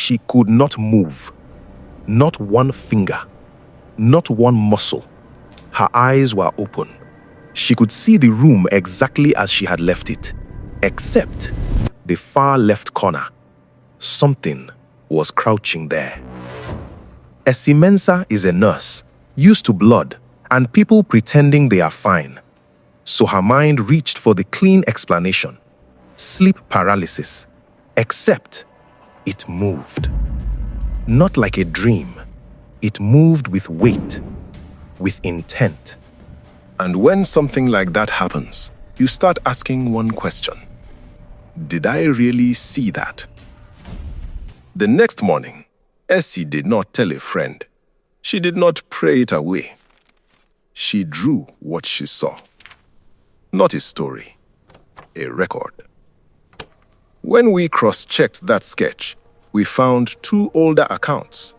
She could not move. Not one finger. Not one muscle. Her eyes were open. She could see the room exactly as she had left it, except the far left corner. Something was crouching there. Essie Mensah is a nurse, used to blood, and people pretending they are fine. So her mind reached for the clean explanation. Sleep paralysis. Except it moved. Not like a dream. It moved with weight, with intent. And when something like that happens, you start asking one question. Did I really see that? The next morning, Essie did not tell a friend. She did not pray it away. She drew what she saw. Not a story, a record. When we cross-checked that sketch, we found two older accounts.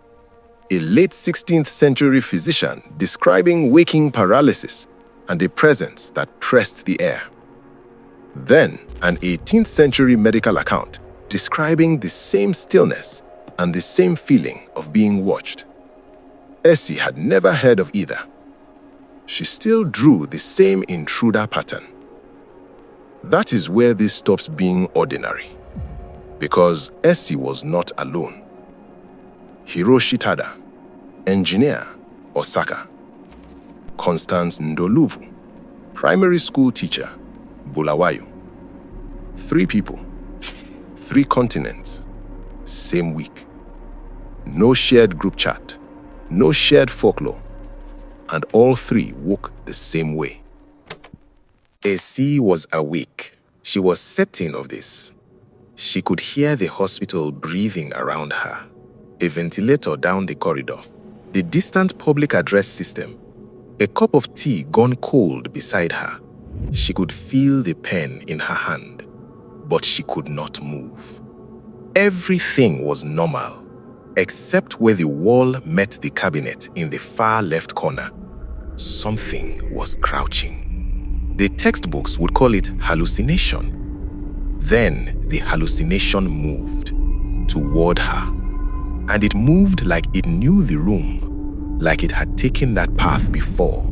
A late 16th century physician describing waking paralysis and a presence that pressed the air. Then, an 18th century medical account describing the same stillness and the same feeling of being watched. Essie had never heard of either. She still drew the same intruder pattern. That is where this stops being ordinary. Because Essie was not alone. Hiroshi Tada, engineer, Osaka. Constance Ndoluvu, primary school teacher, Bulawayo. 3 people, 3 continents, same week. No shared group chat, no shared folklore, and all 3 woke the same way. Essie was awake. She was certain of this. She could hear the hospital breathing around her, a ventilator down the corridor, the distant public address system, a cup of tea gone cold beside her. She could feel the pen in her hand, but she could not move. Everything was normal, except where the wall met the cabinet in the far left corner. Something was crouching. The textbooks would call it hallucination. Then the hallucination moved toward her, and it moved like it knew the room, like it had taken that path before,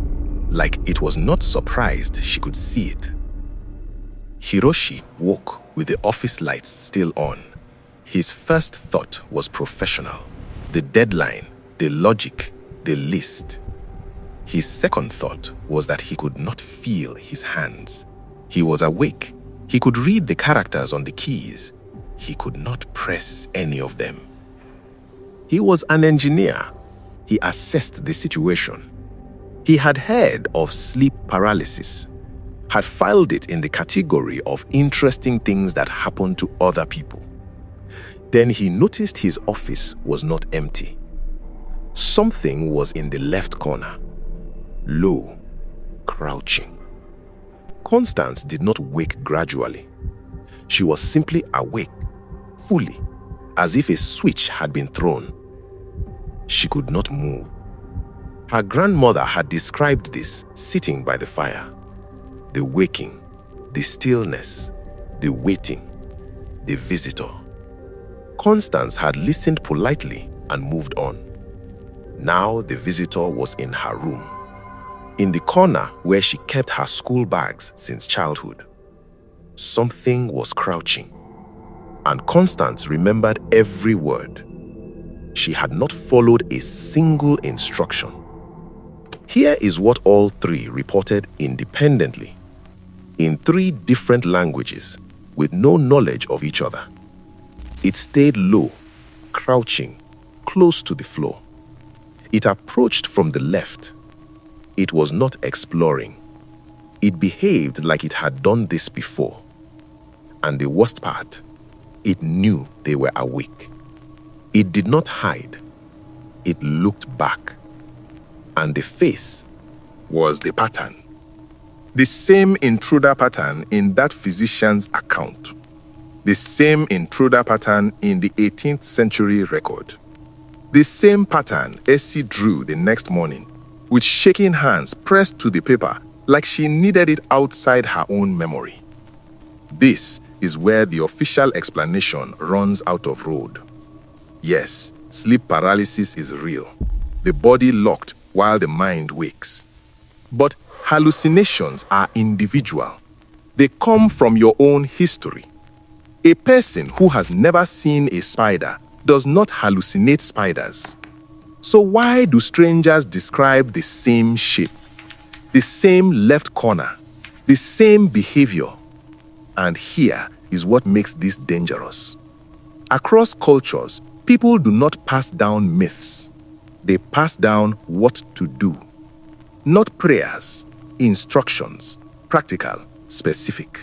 like it was not surprised she could see it. Hiroshi woke with the office lights still on. His first thought was professional, the deadline, the logic, the list. His second thought was that he could not feel his hands. He was awake. He could read the characters on the keys. He could not press any of them. He was an engineer. He assessed the situation. He had heard of sleep paralysis, had filed it in the category of interesting things that happen to other people. Then he noticed his office was not empty. Something was in the left corner, low, crouching. Constance did not wake gradually. She was simply awake, fully, as if a switch had been thrown. She could not move. Her grandmother had described this sitting by the fire. The waking, the stillness, the waiting, the visitor. Constance had listened politely and moved on. Now the visitor was in her room, in the corner where she kept her school bags since childhood. Something was crouching, and Constance remembered every word. She had not followed a single instruction. Here is what all 3 reported independently, in 3 different languages, with no knowledge of each other. It stayed low, crouching, close to the floor. It approached from the left. It was not exploring. It behaved like it had done this before. And the worst part, it knew they were awake. It did not hide. It looked back. And the face was the pattern. The same intruder pattern in that physician's account. The same intruder pattern in the 18th century record. The same pattern Essie drew the next morning, with shaking hands pressed to the paper like she needed it outside her own memory. This is where the official explanation runs out of road. Yes, sleep paralysis is real. The body locked while the mind wakes. But hallucinations are individual. They come from your own history. A person who has never seen a spider does not hallucinate spiders. So why do strangers describe the same shape, the same left corner, the same behavior? And here is what makes this dangerous. Across cultures, people do not pass down myths. They pass down what to do. Not prayers, instructions, practical, specific.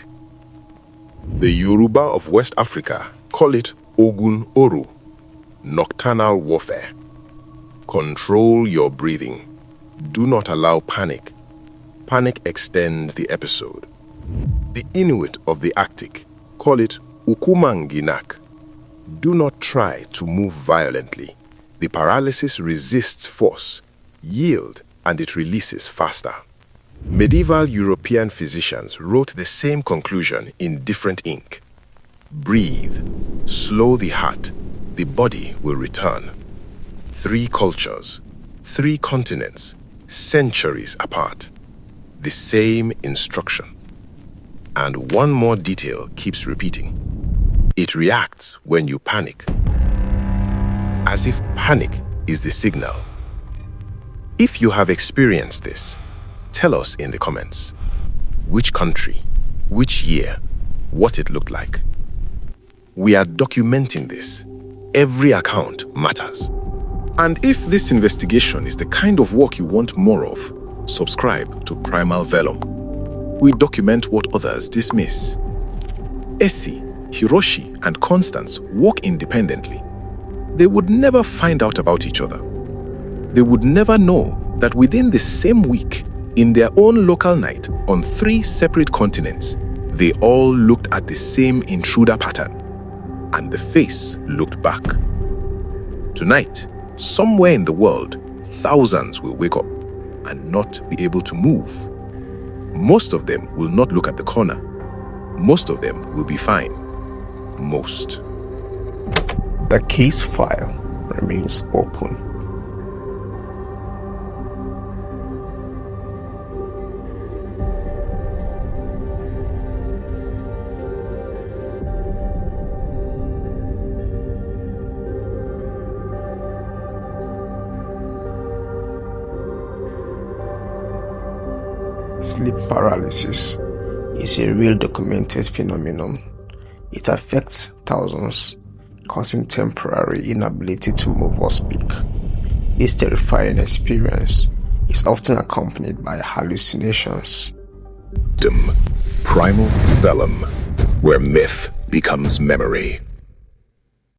The Yoruba of West Africa call it Ogun Oru, nocturnal warfare. Control your breathing. Do not allow panic. Panic extends the episode. The Inuit of the Arctic call it Ukumangak. Do not try to move violently. The paralysis resists force, yield, and it releases faster. Medieval European physicians wrote the same conclusion in different ink. Breathe, slow the heart, the body will return. 3 cultures, 3 continents, centuries apart. The same instruction. And one more detail keeps repeating. It reacts when you panic. As if panic is the signal. If you have experienced this, tell us in the comments. Which country, which year, what it looked like. We are documenting this. Every account matters. And if this investigation is the kind of work you want more of, subscribe to Primal Vellum. We document what others dismiss. Essie, Hiroshi, and Constance work independently. They would never find out about each other. They would never know that within the same week, in their own local night on 3 separate continents, they all looked at the same intruder pattern, and the face looked back. Tonight, somewhere in the world, thousands will wake up and not be able to move. Most of them will not look at the corner. Most of them will be fine. Most. The case file remains open. Sleep paralysis is a real documented phenomenon. It affects thousands, causing temporary inability to move or speak. This terrifying experience is often accompanied by hallucinations. Primal Vellum, where myth becomes memory.